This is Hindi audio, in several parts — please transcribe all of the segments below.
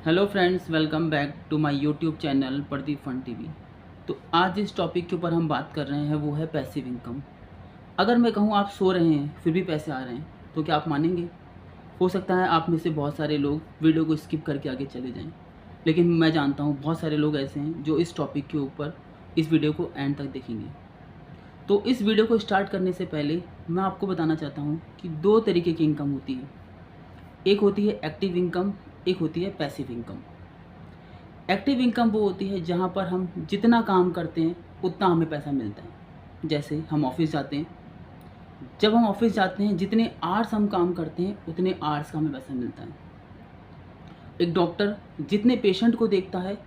Hello friends, welcome back to my YouTube channel Pradeep fun TV. तो आज जिस टॉपिक के ऊपर हम बात कर रहे हैं वो है पैसिव इनकम। अगर मैं कहूँ आप सो रहे हैं फिर भी पैसे आ रहे हैं तो क्या आप मानेंगे? हो सकता है आप में से बहुत सारे लोग वीडियो को स्किप करके आगे चले जाएं, लेकिन मैं जानता हूँ बहुत सारे लोग ऐसे हैं जो इस टॉपिक के ऊपर इस वीडियो को एंड तक देखेंगे। तो इस वीडियो को स्टार्ट करने से पहले मैं आपको बताना चाहता हूँ कि दो तरीके की इनकम होती है। एक होती है एक्टिव इनकम, एक होती है पैसिव इनकम। एक्टिव इनकम वो होती है जहाँ पर हम जितना काम करते हैं उतना हमें पैसा मिलता है। जैसे हम ऑफिस जाते हैं, जब हम ऑफिस जाते हैं जितने आवर्स हम काम करते हैं उतने आवर्स का हमें पैसा मिलता है। एक डॉक्टर जितने पेशेंट को देखता है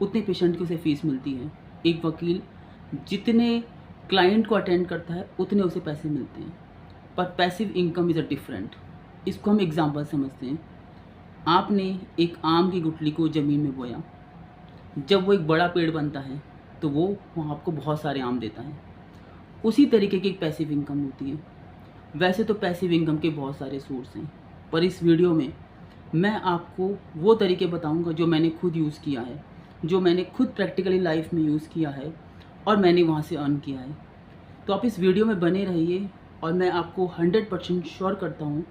उतने पेशेंट की उसे फीस मिलती है। एक वकील जितने क्लाइंट को अटेंड करता है उतने उसे पैसे मिलते हैं। पर passive income is a different. इसको हम एग्जाम्पल समझते हैं। आपने एक आम की गुठली को ज़मीन में बोया, जब वो एक बड़ा पेड़ बनता है तो वो आपको बहुत सारे आम देता है। उसी तरीके की एक पैसिव इनकम होती है। वैसे तो पैसिव इनकम के बहुत सारे सोर्स हैं, पर इस वीडियो में मैं आपको वो तरीके बताऊंगा जो मैंने खुद यूज़ किया है, जो मैंने खुद प्रैक्टिकली लाइफ में यूज़ किया है और मैंने वहाँ से अर्न किया है। तो आप इस वीडियो में बने रहिए और मैं आपको 100% श्योर करता हूँ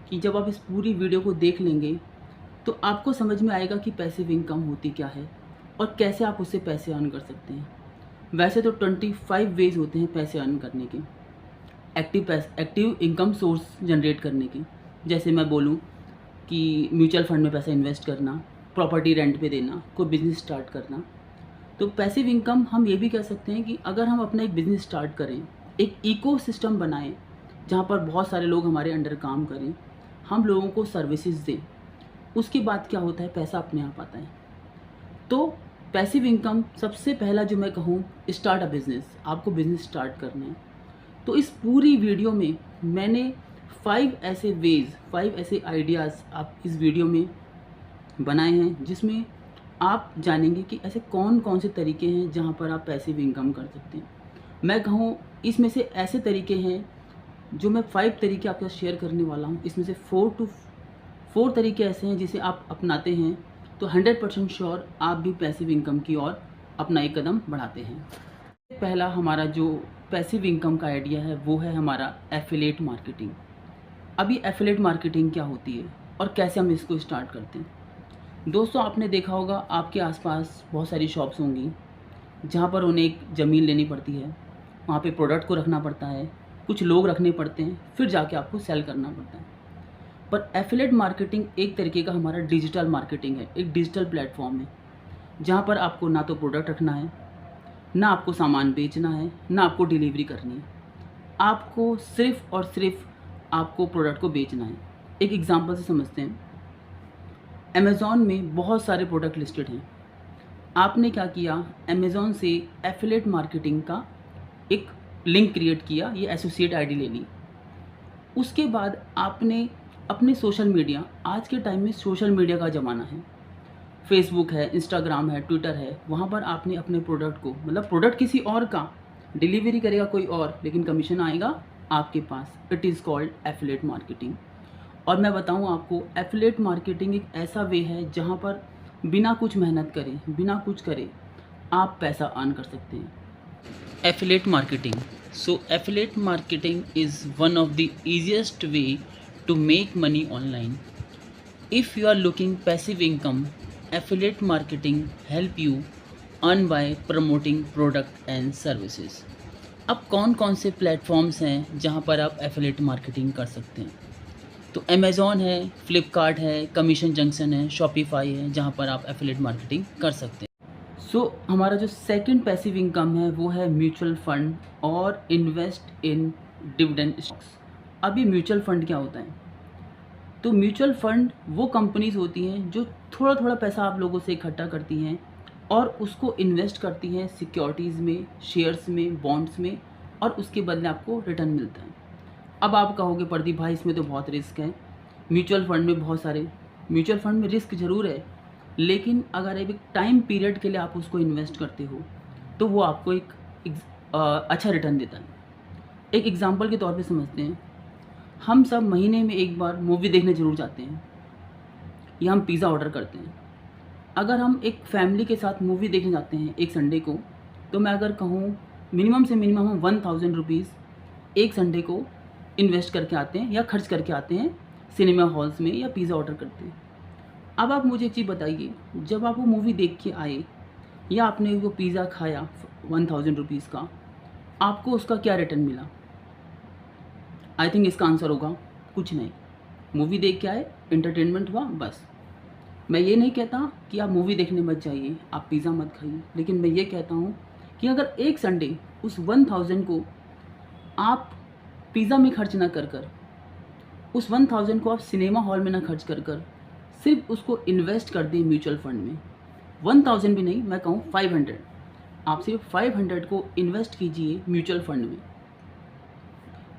कि जब आप इस पूरी वीडियो को देख लेंगे तो आपको समझ में आएगा कि पैसिव इनकम होती क्या है और कैसे आप उससे पैसे अर्न कर सकते हैं। वैसे तो 25 वेज होते हैं पैसे अर्न करने के, एक्टिव इनकम सोर्स जनरेट करने के। जैसे मैं बोलूँ कि म्यूचुअल फंड में पैसा इन्वेस्ट करना, प्रॉपर्टी रेंट पे देना, कोई बिज़नेस स्टार्ट करना। तो पैसिव इनकम हम ये भी कह सकते हैं कि अगर हम अपना एक बिज़नेस स्टार्ट करें, एक इकोसिस्टम बनाएं जहाँ पर बहुत सारे लोग हमारे अंडर काम करें, हम लोगों को सर्विसेज दें, उसके बाद क्या होता है, पैसा अपने आप आता है। तो पैसिव इनकम सबसे पहला जो मैं कहूँ, स्टार्ट अ बिज़नेस। आपको बिज़नेस स्टार्ट करना है तो इस पूरी वीडियो में मैंने 5 ऐसे आइडियाज़ आप इस वीडियो में बनाए हैं जिसमें आप जानेंगे कि ऐसे कौन कौन से तरीके हैं जहाँ पर आप पैसिव इनकम कर सकते हैं। मैं कहूँ इसमें से ऐसे तरीके हैं जो मैं 5 तरीके आपके साथ शेयर करने वाला हूँ, इसमें से 4 तरीके ऐसे हैं जिसे आप अपनाते हैं तो 100% श्योर आप भी पैसिव इनकम की ओर अपना एक कदम बढ़ाते हैं। पहला हमारा जो पैसिव इनकम का आइडिया है वो है हमारा एफिलिएट मार्केटिंग। अभी एफिलिएट मार्केटिंग क्या होती है और कैसे हम इसको स्टार्ट करते हैं। दोस्तों, आपने देखा होगा आपके आसपास बहुत सारी शॉप्स होंगी जहाँ पर उन्हें एक ज़मीन लेनी पड़ती है, वहाँ पे प्रोडक्ट को रखना पड़ता है, कुछ लोग रखने पड़ते हैं, फिर जाके आपको सेल करना पड़ता है। पर एफिलिएट मार्केटिंग एक तरीके का हमारा डिजिटल मार्केटिंग है, एक डिजिटल प्लेटफॉर्म है जहाँ पर आपको ना तो प्रोडक्ट रखना है, ना आपको सामान बेचना है, ना आपको डिलीवरी करनी है। आपको सिर्फ़ और सिर्फ आपको प्रोडक्ट को बेचना है। एक एग्जांपल से समझते हैं। अमेज़ॉन में बहुत सारे प्रोडक्ट लिस्टेड हैं। आपने क्या किया, अमेज़ॉन से एफिलिएट मार्केटिंग का एक लिंक क्रिएट किया, ये एसोसिएट आईडी ले ली। उसके बाद आपने अपने सोशल मीडिया, आज के टाइम में सोशल मीडिया का ज़माना है, फेसबुक है, इंस्टाग्राम है, ट्विटर है, वहाँ पर आपने अपने प्रोडक्ट को, मतलब प्रोडक्ट किसी और का, डिलीवरी करेगा कोई और लेकिन कमीशन आएगा आपके पास। It is called affiliate marketing. और मैं बताऊँ आपको, एफिलिएट मार्केटिंग एक ऐसा वे है जहाँ पर बिना कुछ मेहनत करे, बिना कुछ करे आप पैसा अर्न कर सकते हैं। Affiliate marketing. So affiliate marketing is one of the easiest way to make money online. If you are looking passive income, affiliate marketing help you earn by promoting product and services. अब कौन कौन से प्लेटफॉर्म्स हैं जहाँ पर आप एफिलिएट मार्केटिंग कर सकते हैं? तो अमेज़ॉन है, फ्लिपकार्ट है, कमीशन जंक्शन है, शॉपिफाई है, जहाँ पर आप एफिलिएट मार्केटिंग कर सकते हैं। सो हमारा जो सेकंड पैसिव इनकम है वो है म्यूचुअल फंड और इन्वेस्ट इन डिविडेंड स्टॉक्स। अभी म्यूचुअल फंड क्या होता है? तो म्यूचुअल फंड वो कंपनीज़ होती हैं जो थोड़ा थोड़ा पैसा आप लोगों से इकट्ठा करती हैं और उसको इन्वेस्ट करती हैं सिक्योरिटीज़ में, शेयर्स में, बॉन्ड्स में, और उसके बदले आपको रिटर्न मिलता है। अब आप कहोगे प्रदीप भाई इसमें तो बहुत रिस्क है, म्यूचुअल फंड में बहुत सारे, म्यूचुअल फंड में रिस्क ज़रूर है, लेकिन अगर एक टाइम पीरियड के लिए आप उसको इन्वेस्ट करते हो तो वो आपको एक अच्छा रिटर्न देता है। एक एग्ज़ाम्पल के तौर पे समझते हैं, हम सब महीने में एक बार मूवी देखने ज़रूर जाते हैं या हम पिज़्ज़ा ऑर्डर करते हैं। अगर हम एक फैमिली के साथ मूवी देखने जाते हैं एक संडे को, तो मैं अगर कहूँ मिनिमम से मिनिमम हम 1000 रुपीज़ एक संडे को इन्वेस्ट करके आते हैं या खर्च करके आते हैं सिनेमा हॉल्स में या पिज़्ज़ा ऑर्डर करते हैं। अब आप मुझे एक चीज़ बताइए, जब आप वो मूवी देख के आए या आपने वो पिज़्ज़ा खाया 1000 रुपीज़ का, आपको उसका क्या रिटर्न मिला? आई थिंक इसका आंसर होगा कुछ नहीं। मूवी देख के आए, एंटरटेनमेंट हुआ, बस। मैं ये नहीं कहता कि आप मूवी देखने मत जाइए, आप पिज़्ज़ा मत खाइए, लेकिन मैं ये कहता हूँ कि अगर एक संडे उस 1000 को आप पिज़्ज़ा में खर्च ना कर कर, उस 1000 को आप सिनेमा हॉल में ना खर्च कर कर, सिर्फ उसको इन्वेस्ट कर दें म्यूचुअल फंड में, 1000 भी नहीं, मैं कहूँ 500, आप सिर्फ 500 को इन्वेस्ट कीजिए म्यूचुअल फंड में।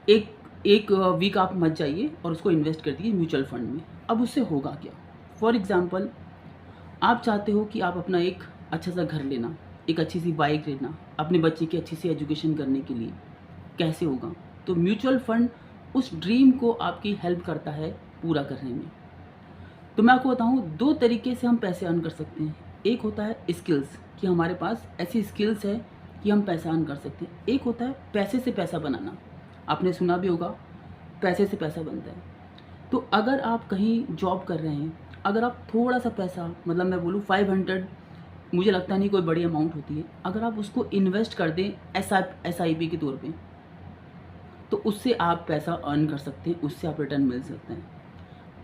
एक वीक आप मत जाइए और उसको इन्वेस्ट कर दीजिए म्यूचुअल फंड में। अब उससे होगा क्या? फॉर एग्ज़ाम्पल, आप चाहते हो कि आप अपना एक अच्छा सा घर लेना, एक अच्छी सी बाइक लेना, अपने बच्चे की अच्छी सी एजुकेशन करने के लिए, कैसे होगा? तो म्यूचुअल फंड उस ड्रीम को आपकी हेल्प करता है पूरा करने में। तो मैं आपको बताऊँ, 2 तरीके से हम पैसे अर्न कर सकते हैं। एक होता है स्किल्स, कि हमारे पास ऐसी स्किल्स है कि हम पैसा अर्न कर सकते हैं। एक होता है पैसे से पैसा बनाना, आपने सुना भी होगा, पैसे से पैसा बनता है। तो अगर आप कहीं जॉब कर रहे हैं, अगर आप थोड़ा सा पैसा, मतलब मैं बोलूँ 500, मुझे लगता नहीं कोई बड़ी अमाउंट होती है, अगर आप उसको इन्वेस्ट कर दें SIP के तौर पे, तो उससे आप पैसा अर्न कर सकते हैं, उससे आप रिटर्न मिल सकते हैं।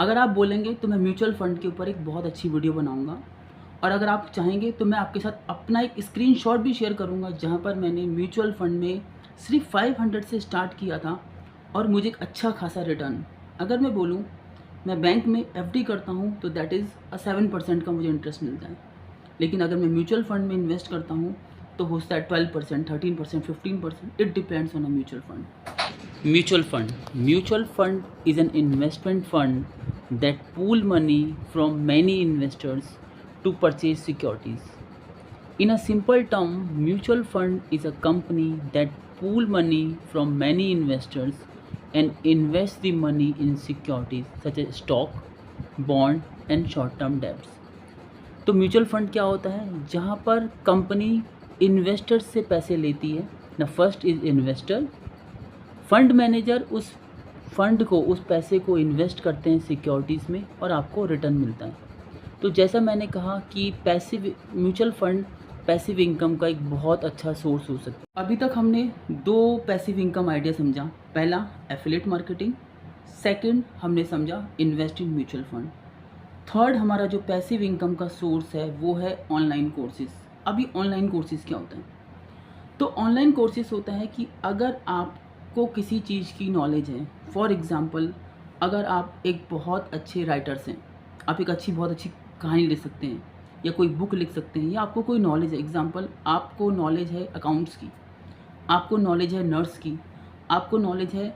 अगर आप बोलेंगे तो मैं म्यूचुअल फ़ंड के ऊपर एक बहुत अच्छी वीडियो बनाऊंगा, और अगर आप चाहेंगे तो मैं आपके साथ अपना एक स्क्रीनशॉट भी शेयर करूंगा, जहां पर मैंने म्यूचुअल फ़ंड में सिर्फ 500 से स्टार्ट किया था और मुझे एक अच्छा खासा रिटर्न। अगर मैं बोलूँ मैं बैंक में FD करता हूँ तो दैट इज़ 7% का मुझे इंटरेस्ट मिलता है, लेकिन अगर मैं म्यूचुअल फंड में इन्वेस्ट करता हूँ तो होता है 12%, 13%, 15%, it depends on a mutual fund. Mutual fund is an investment fund that pool money from many investors to purchase securities. In a simple term, mutual fund is a company that pool money from many investors and invest the money in securities such as stock, bond and short-term debts. तो म्यूचुअल फंड क्या होता है? जहाँ पर कंपनी इन्वेस्टर्स से पैसे लेती है। ना first is investor, fund manager उस फंड को, उस पैसे को इन्वेस्ट करते हैं सिक्योरिटीज़ में और आपको रिटर्न मिलता है। तो जैसा मैंने कहा कि passive mutual fund passive income का एक बहुत अच्छा सोर्स हो सकता है। अभी तक हमने 2 पैसिव इनकम आइडिया समझा। पहला एफिलिएट मार्केटिंग, सेकंड हमने समझा invest in mutual fund, third हमारा जो पैसिव इनकम का सोर्स है वो है ऑनलाइन कोर्सेज। अभी ऑनलाइन कोर्सेज क्या होता है? तो ऑनलाइन कोर्सेज होता है कि अगर आपको किसी चीज़ की नॉलेज है, फॉर एग्ज़ाम्पल अगर आप एक बहुत अच्छे राइटर्स हैं, आप एक बहुत अच्छी कहानी लिख सकते हैं या कोई बुक लिख सकते हैं, या आपको कोई नॉलेज है, एग्जांपल आपको नॉलेज है अकाउंट्स की, आपको नॉलेज है नर्स की, आपको नॉलेज है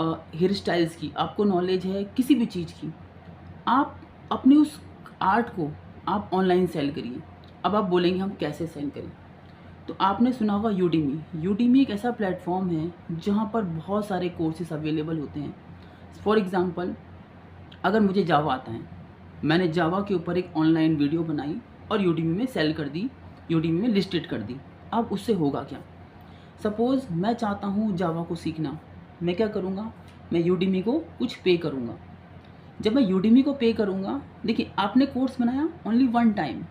हेयर स्टाइल्स की, आपको नॉलेज है किसी भी चीज़ की, आप अपने उस आर्ट को आप ऑनलाइन सेल करिए। अब आप बोलेंगे हम कैसे सेल करें? तो आपने सुना होगा यूडीमी एक ऐसा प्लेटफॉर्म है जहाँ पर बहुत सारे कोर्सेज अवेलेबल होते हैं। फॉर एग्ज़ाम्पल अगर मुझे जावा आता है, मैंने जावा के ऊपर एक ऑनलाइन वीडियो बनाई और यूडीमी में सेल कर दी, यूडीमी में लिस्टेड कर दी। अब उससे होगा क्या? सपोज़ मैं चाहता हूँ जावा को सीखना, मैं क्या करूँगा? मैं यूडीमी को कुछ पे करूँगा। जब मैं यूडीमी को पे करूँगा, देखिए आपने कोर्स बनाया ओनली 1 टाइम,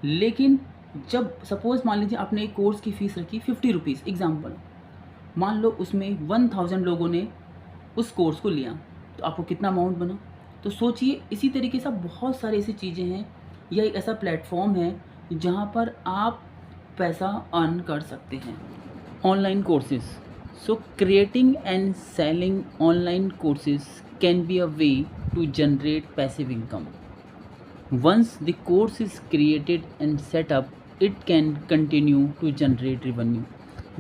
लेकिन जब सपोज़ मान लीजिए आपने एक कोर्स की फ़ीस रखी 50 रुपीज़ एग्ज़ाम्पल, मान लो उसमें 1000 लोगों ने उस कोर्स को लिया, तो आपको कितना अमाउंट बना? तो सोचिए, इसी तरीके से बहुत सारी ऐसी चीज़ें हैं, यह एक ऐसा प्लेटफॉर्म है जहाँ पर आप पैसा अर्न कर सकते हैं। Online courses, so creating and selling online courses can be a way to generate passive income. Once the course is created and set up, it can continue to generate revenue.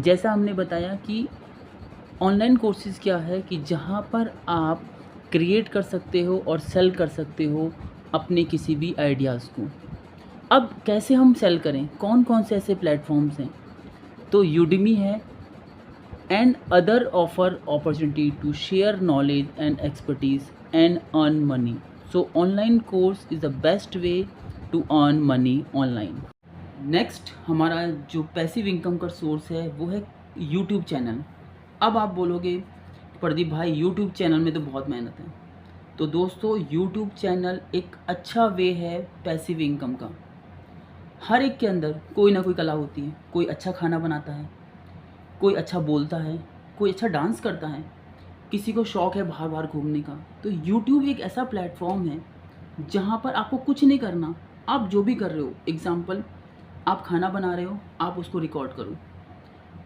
जैसा हमने बताया कि ऑनलाइन कोर्सेज क्या है कि जहाँ पर आप क्रिएट कर सकते हो और सेल कर सकते हो अपने किसी भी आइडियाज़ को। अब कैसे हम सेल करें? कौन कौन से ऐसे प्लेटफॉर्म्स हैं? तो यूडीमी है and other offer opportunity to share knowledge and expertise and earn money. So online course is the best way to earn money online. Next हमारा जो पैसिव इनकम का सोर्स है वो है यूट्यूब चैनल। अब आप बोलोगे प्रदीप भाई यूट्यूब चैनल में तो बहुत मेहनत है। तो दोस्तों यूट्यूब चैनल एक अच्छा वे है पैसिव इनकम का। हर एक के अंदर कोई ना कोई कला होती है। कोई अच्छा खाना बनाता है, कोई अच्छा बोलता है, कोई अच्छा डांस करता है, किसी को शौक़ है बाहर बाहर घूमने का। तो यूट्यूब एक ऐसा प्लेटफॉर्म है जहाँ पर आपको कुछ नहीं करना, आप जो भी कर रहे हो, एग्ज़ाम्पल आप खाना बना रहे हो, आप उसको रिकॉर्ड करो।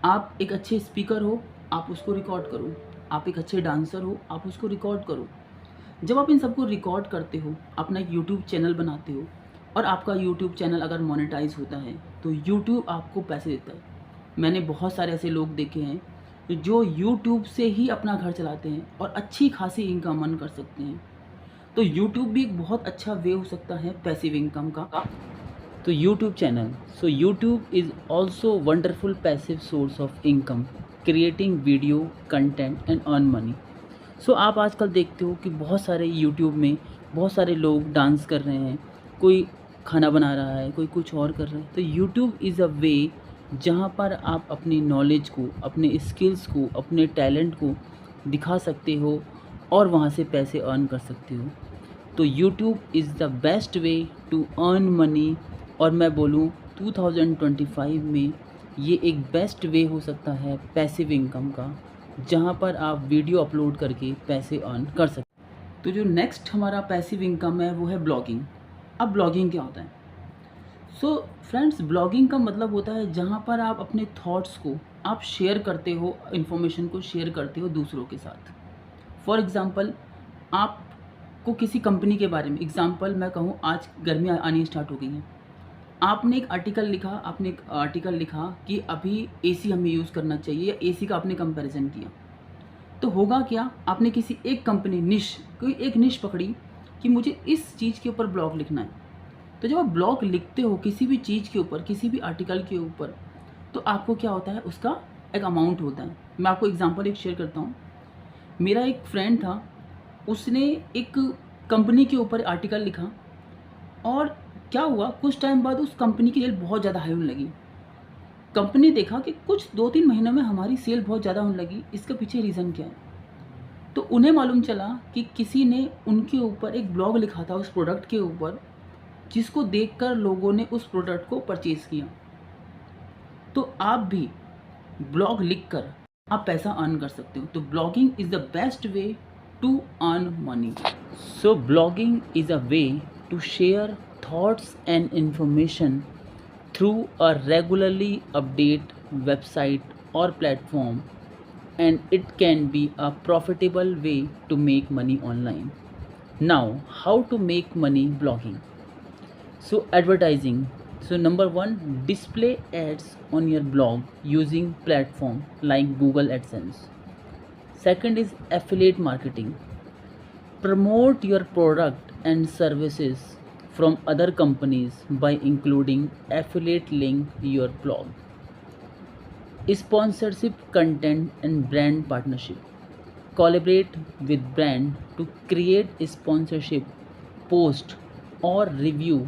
आप एक अच्छे स्पीकर हो, आप उसको रिकॉर्ड करो। आप एक अच्छे डांसर हो, आप उसको रिकॉर्ड करो। जब आप इन सबको रिकॉर्ड करते हो, अपना एक यूट्यूब चैनल बनाते हो और आपका यूट्यूब चैनल अगर मोनेटाइज होता है तो यूट्यूब आपको पैसे देता है। मैंने बहुत सारे ऐसे लोग देखे हैं जो यूट्यूब से ही अपना घर चलाते हैं और अच्छी खासी इनकम अर्न कर सकते हैं। तो यूट्यूब भी एक बहुत अच्छा वे हो सकता है पैसिव इनकम का। तो YouTube channel, so YouTube is also wonderful passive source of income, creating video content and earn money. So आप आजकल देखते हो कि बहुत सारे यूट्यूब में बहुत सारे लोग डांस कर रहे हैं, कोई खाना बना रहा है, कोई कुछ और कर रहा है। तो यूट्यूब इज़ अ वे जहाँ पर आप अपनी नॉलेज को, अपने स्किल्स को, अपने टैलेंट को दिखा सकते हो और वहाँ से पैसे अर्न कर सकते हो। तो YouTube is the best way to earn money. और मैं बोलूँ 2025 में ये एक बेस्ट वे हो सकता है पैसिव इनकम का, जहाँ पर आप वीडियो अपलोड करके पैसे अर्न कर सकते। तो जो नेक्स्ट हमारा पैसिव इनकम है वो है ब्लॉगिंग। अब ब्लॉगिंग क्या होता है? सो फ्रेंड्स, ब्लॉगिंग का मतलब होता है जहाँ पर आप अपने थॉट्स को आप शेयर करते हो, इन्फॉर्मेशन को शेयर करते हो दूसरों के साथ। फॉर एग्ज़ाम्पल आपको किसी कंपनी के बारे में, एग्ज़ाम्पल मैं कहूँ आज गर्मियाँ आनी स्टार्ट हो गई हैं, आपने एक आर्टिकल लिखा कि अभी एसी हमें यूज़ करना चाहिए या एसी का आपने कंपैरिजन किया। तो होगा क्या, आपने किसी एक कंपनी कोई एक निश पकड़ी कि मुझे इस चीज़ के ऊपर ब्लॉग लिखना है। तो जब आप ब्लॉग लिखते हो किसी भी चीज़ के ऊपर, किसी भी आर्टिकल के ऊपर, तो आपको क्या होता है, उसका एक अमाउंट होता है। मैं आपको एग्जांपल एक शेयर करता हूँ। मेरा एक फ्रेंड था, उसने एक कंपनी के ऊपर आर्टिकल लिखा और क्या हुआ, कुछ टाइम बाद उस कंपनी की सेल बहुत ज़्यादा हाई होने लगी। कंपनी देखा कि कुछ 2-3 महीनों में हमारी सेल बहुत ज़्यादा होने लगी, इसके पीछे रीज़न क्या है? तो उन्हें मालूम चला कि किसी ने उनके ऊपर एक ब्लॉग लिखा था उस प्रोडक्ट के ऊपर, जिसको देखकर लोगों ने उस प्रोडक्ट को परचेज़ किया। तो आप भी ब्लॉग लिखकर आप पैसा अर्न कर सकते हो। तो blogging is the best way to earn money. So blogging is a way to share thoughts and information through a regularly update website or platform, and it can be a profitable way to make money online. Now, how to make money blogging? So advertising. So number 1, display ads on your blog using platform like Google AdSense. Second is affiliate marketing. Promote your product and services from other companies by including affiliate link your blog. Sponsorship content and brand partnership. Collaborate with brand to create sponsorship post or review.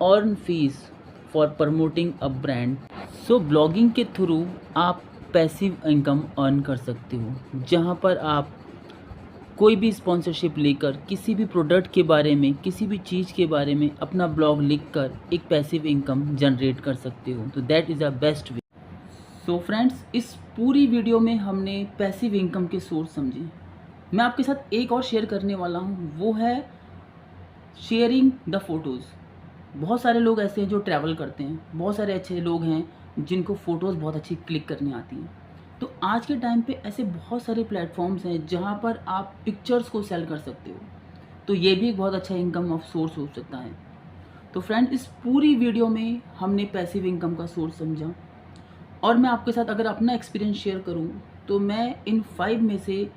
Earn fees for promoting a brand. So blogging के थ्रू आप पैसिव इनकम अर्न कर सकते हो, जहाँ पर आप कोई भी स्पॉन्सरशिप लेकर किसी भी प्रोडक्ट के बारे में, किसी भी चीज़ के बारे में अपना ब्लॉग लिखकर एक पैसिव इनकम जनरेट कर सकते हो। तो that is a best way. So friends, इस पूरी वीडियो में हमने पैसिव इनकम के सोर्स समझे। मैं आपके साथ एक और शेयर करने वाला हूँ, वो है शेयरिंग द फ़ोटोज़। बहुत सारे लोग ऐसे हैं जो ट्रैवल करते हैं, बहुत सारे अच्छे लोग हैं जिनको फ़ोटोज़ बहुत अच्छी क्लिक करनी आती हैं। तो आज के टाइम पे ऐसे बहुत सारे प्लेटफॉर्म्स हैं जहाँ पर आप पिक्चर्स को सेल कर सकते हो। तो ये भी एक बहुत अच्छा इनकम ऑफ सोर्स हो सकता है। तो फ्रेंड, इस पूरी वीडियो में हमने पैसिव इनकम का सोर्स समझा और मैं आपके साथ अगर अपना एक्सपीरियंस शेयर करूँ तो मैं इन 5 में से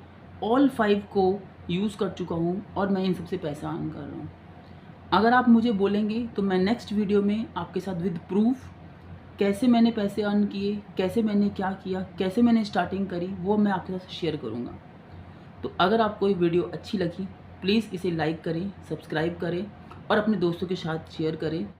ऑल 5 को यूज़ कर चुका हूँ और मैं इन सबसे पैसा अर्न कर रहा हूँ। अगर आप मुझे बोलेंगे तो मैं नेक्स्ट वीडियो में आपके साथ विद प्रूफ कैसे मैंने पैसे अर्न किए, कैसे मैंने क्या किया, कैसे मैंने स्टार्टिंग करी, वो मैं आपके साथ शेयर करूँगा। तो अगर आपको ये वीडियो अच्छी लगी प्लीज़ इसे लाइक करें, सब्सक्राइब करें और अपने दोस्तों के साथ शेयर करें।